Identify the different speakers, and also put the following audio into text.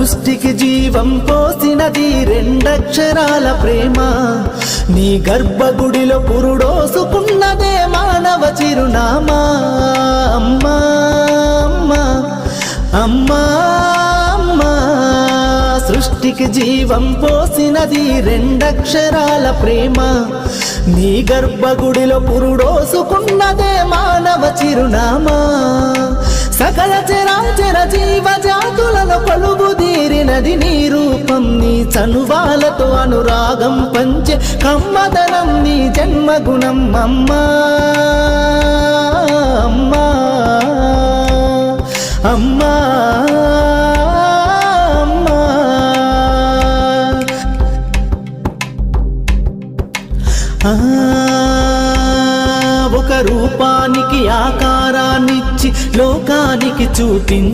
Speaker 1: సృష్టికి జీవం పోసినది రెండక్షరాల ప్రేమ. నీ గర్భగుడిలో పురుడోసుకున్నదే మానవ చిరునామా. అమ్మా అమ్మా అమ్మా అమ్మా, సృష్టికి జీవం పోసినది రెండక్షరాల ప్రేమ. నీ గర్భగుడిలో పురుడోసుకున్నదే మానవ చిరునామా. సకల చరాచర జీవజాతులలో కొలువుదీరినది నీ రూపం. నీ చనువాలతో అనురాగం పంచే కమ్మదనం నీ జన్మగుణం. అమ్మా అమ్మా అమ్మా ఒక రూపానికి ఆకారాన్నిచ్చి లోకానికి చూపించి